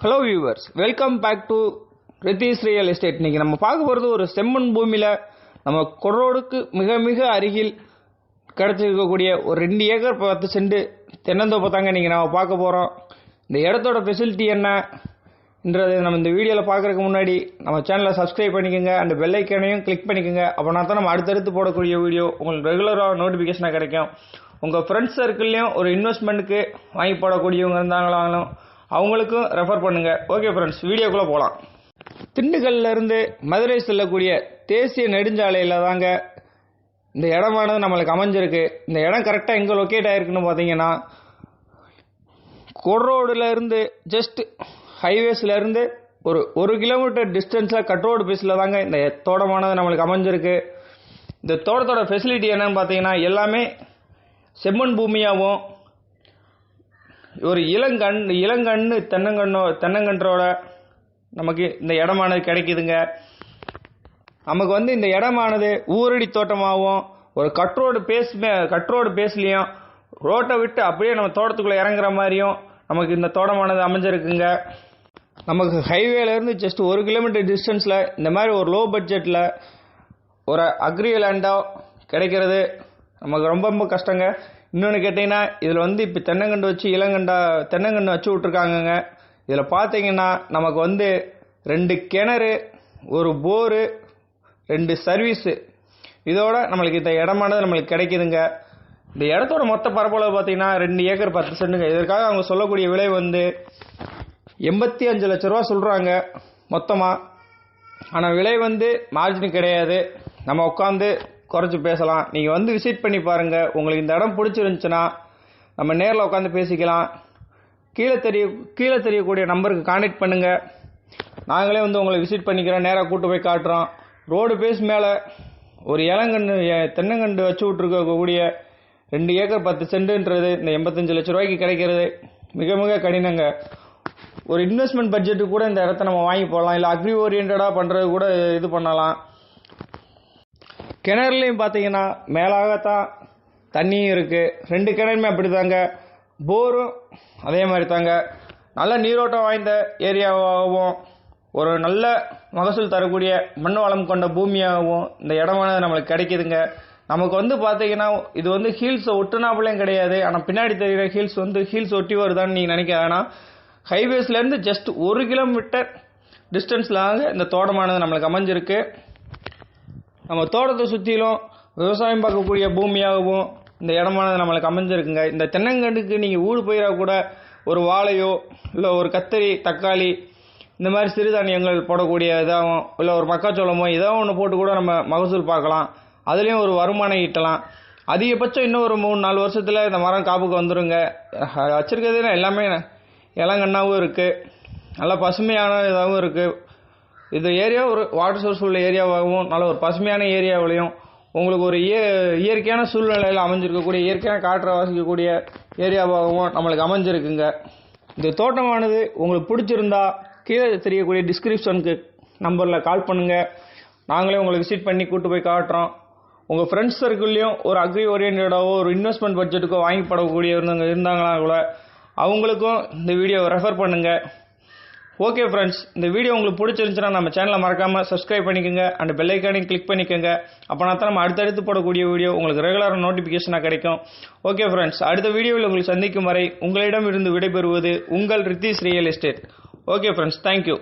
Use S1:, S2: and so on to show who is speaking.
S1: Hello viewers, welcome back to Rithish real estate. இன்னைக்கு நம்ம பார்க்க போகிறது ஒரு செம்மண் பூமியில் நம்ம கொரோடுக்கு மிக மிக அருகில் கிடச்சிருக்கக்கூடிய ஒரு 2 ஏக்கர் 10 சென்ட் தென்னந்தோப்பை தாங்க இன்றைக்கி நம்ம பார்க்க போகிறோம். இந்த இடத்தோட ஃபெசிலிட்டி என்னன்றது நம்ம இந்த வீடியோவில் பார்க்குறதுக்கு முன்னாடி நம்ம சேனலை சப்ஸ்கிரைப் பண்ணிக்கோங்க, அந்த பெல் ஐக்கானையும் கிளிக் பண்ணிக்கோங்க. அப்போனா தான் நம்ம அடுத்தடுத்து போடக்கூடிய வீடியோ உங்களுக்கு ரெகுலராக நோட்டிஃபிகேஷனாக கிடைக்கும். உங்கள் ஃப்ரெண்ட்ஸ் சர்க்கிள்லையும் ஒரு இன்வெஸ்ட்மெண்ட்டுக்கு வாங்கி போடக்கூடியவங்க இருந்தாங்களாலும் அவங்களுக்கும் ரெஃபர் பண்ணுங்கள். ஓகே ஃப்ரெண்ட்ஸ், வீடியோக்குள்ளே போகலாம். திண்டுக்கல்லிருந்து மதுரை செல்லக்கூடிய தேசிய நெடுஞ்சாலையில் தாங்க இந்த இடமானது நம்மளுக்கு அமைஞ்சிருக்கு. இந்த இடம் கரெக்டாக எங்கே லொக்கேட் ஆகிருக்குன்னு பார்த்தீங்கன்னா, கொரோடுலேருந்து ஜஸ்ட் ஹைவேஸ்லேருந்து ஒரு கிலோமீட்டர் டிஸ்டன்ஸில் கட் ரோடு பேஸில் தாங்க இந்த தோட்டமானது நம்மளுக்கு அமைஞ்சிருக்கு. இந்த தோட்டத்தோட ஃபெசிலிட்டி என்னன்னு பார்த்தீங்கன்னா, எல்லாமே செம்மண் பூமியாகவும் ஒரு இளங்கன்று தென்னங்கன்றோட நமக்கு இந்த இடமானது கிடைக்குதுங்க. நமக்கு இந்த இடமானது ஊரடி தோட்டமாகவும் ஒரு கட்ரோடு பேஸ்லையும் ரோட்டை விட்டு அப்படியே நம்ம தோட்டத்துக்குள்ளே இறங்குற மாதிரியும் நமக்கு இந்த தோட்டமானது அமைஞ்சிருக்குங்க. நமக்கு ஹைவேலேருந்து ஜஸ்ட் 1 கிலோமீட்டர் டிஸ்டன்ஸில் இந்த மாதிரி ஒரு லோ பட்ஜெட்டில் ஒரு அக்ரி லேண்டாக கிடைக்கிறது நமக்கு ரொம்ப ரொம்ப கஷ்டங்க. இன்னொன்று கேட்டிங்கன்னா, இதில் இப்போ தென்னங்கன்று வச்சு விட்ருக்காங்கங்க. இதில் பார்த்தீங்கன்னா நமக்கு 2 கிணறு, ஒரு போரு, 2 சர்வீஸு, இதோட நம்மளுக்கு இந்த இடமானது நம்மளுக்கு கிடைக்குதுங்க. இந்த இடத்தோட மொத்த பரப்பளவு பார்த்தீங்கன்னா 2 ஏக்கர் 10 சென்ட்டுங்க. இதற்காக அவங்க சொல்லக்கூடிய விலை 85 லட்ச ரூபா சொல்கிறாங்க மொத்தமாக. ஆனால் விலை மார்ஜின் கிடையாது, நம்ம உட்காந்து குறைச்சி பேசலாம். நீங்கள் விசிட் பண்ணி பாருங்கள். உங்களுக்கு இந்த இடம் பிடிச்சிருந்துச்சுன்னா நம்ம நேரில் உட்காந்து பேசிக்கலாம். கீழே தெரியக்கூடிய நம்பருக்கு கான்டாக்ட் பண்ணுங்கள். நாங்களே உங்களை விசிட் பண்ணிக்கிறோம், நேராக கூட்டு போய் காட்டுறோம். ரோடு பேஸ் மேலே ஒரு தென்னங்கன்று வச்சு விட்ருக்கக்கூடிய 2 ஏக்கர் 10 சென்ட்டுன்றது இந்த 85 லட்ச ரூபாய்க்கு கிடைக்கிறது மிக மிக கடினங்க. ஒரு இன்வெஸ்ட்மெண்ட் பட்ஜெட்டுக்கு கூட இந்த இடத்த நம்ம வாங்கி போடலாம், இல்லை அக்ரி ஓரியன்டாக பண்ணுறது கூட இது பண்ணலாம். கிணறுலையும் பார்த்தீங்கன்னா மேலாகத்தான் தண்ணியும் இருக்குது. 2 கிணறுமே அப்படி தாங்க. போரும் அதே மாதிரி தாங்க. நல்ல நீரோட்டம் வாய்ந்த ஏரியாவாகவும் ஒரு நல்ல மகசூல் தரக்கூடிய மண் வளம் கொண்ட பூமியாகவும் இந்த இடமானது நம்மளுக்கு கிடைக்குதுங்க. நமக்கு பார்த்தீங்கன்னா இது ஹீல்ஸை ஒட்டுனாப்புலையும் கிடையாது. ஆனால் பின்னாடி தெரிகிற ஹீல்ஸ் ஒட்டி வருதான்னு நீங்கள் நினைக்க வேணாம். ஹைவேஸ்லேருந்து ஜஸ்ட் 1 கிலோமீட்டர் டிஸ்டன்ஸில் இந்த தோட்டமானது நம்மளுக்கு அமைஞ்சிருக்கு. நம்ம தோட்டத்தை சுற்றிலும் விவசாயம் பார்க்கக்கூடிய பூமியாகவும் இந்த இடமானது நம்மளுக்கு அமைஞ்சிருக்குங்க. இந்த தென்னங்கண்டுக்கு நீங்கள் ஊடு பயிராக கூட ஒரு வாழையோ இல்லை ஒரு கத்தரி, தக்காளி, இந்த மாதிரி சிறுதானியங்கள் போடக்கூடிய இதாகவும், இல்லை ஒரு மக்காச்சோளமோ ஏதோ ஒன்று போட்டு கூட நம்ம மகசூல் பார்க்கலாம். அதுலேயும் ஒரு வருமானம் ஈட்டலாம். அதிகபட்சம் இன்னும் ஒரு 3-4 வருஷத்தில் இந்த மரம் காப்புக்கு வந்துடுங்க. வச்சுருக்கிறதுனா எல்லாமே இளங்கண்ணாவும் இருக்குது, நல்லா பசுமையான இதாகவும் இருக்குது. இந்த ஏரியா ஒரு வாட்டர் சோர்ஸ் உள்ள ஏரியாவாகவும் நல்ல ஒரு பசுமையான ஏரியாவிலையும் உங்களுக்கு ஒரு இயற்கையான சூழ்நிலையில் அமைஞ்சிருக்கக்கூடிய, இயற்கையான காற்றை வாசிக்கக்கூடிய ஏரியாவாகவும் நம்மளுக்கு அமைஞ்சிருக்குங்க. இந்த தோட்டமானது உங்களுக்கு பிடிச்சிருந்தா கீழே தெரியக்கூடிய டிஸ்கிரிப்ஷனுக்கு நம்பரில் கால் பண்ணுங்கள். நாங்களே உங்களை விசிட் பண்ணி கூட்டு போய் காட்டுறோம். உங்கள் ஃப்ரெண்ட்ஸ் சர்க்கிள்லையும் ஒரு அக்ரி ஓரியன்டாவோ ஒரு இன்வெஸ்ட்மெண்ட் பட்ஜெட்டுக்கோ வாங்கி போடக்கூடிய இருந்தாங்களா கூட அவங்களுக்கும் இந்த வீடியோவை ரெஃபர் பண்ணுங்கள். ஓகே ஃப்ரெண்ட்ஸ், இந்த வீடியோ உங்களுக்கு பிடிச்சிருந்துச்சுன்னா நம்ம சேனலை மறக்காமல் சப்ஸ்கிரைப் பண்ணிக்கோங்க, அந்த பெல் ஐக்கானையும் கிளிக் பண்ணிக்கோங்க. அப்போனா தான் நம்ம அடுத்தடுத்து போடக்கூடிய வீடியோ உங்களுக்கு ரெகுலராக நோட்டிஃபிகேஷனாக கிடைக்கும். ஓகே ஃப்ரெண்ட்ஸ், அடுத்த வீடியோவில் உங்களுக்கு சந்திக்கும் வரை உங்களிடம் இருந்து விடைபெறுவது உங்கள் Ritheesh real estate. Okay friends, thank you.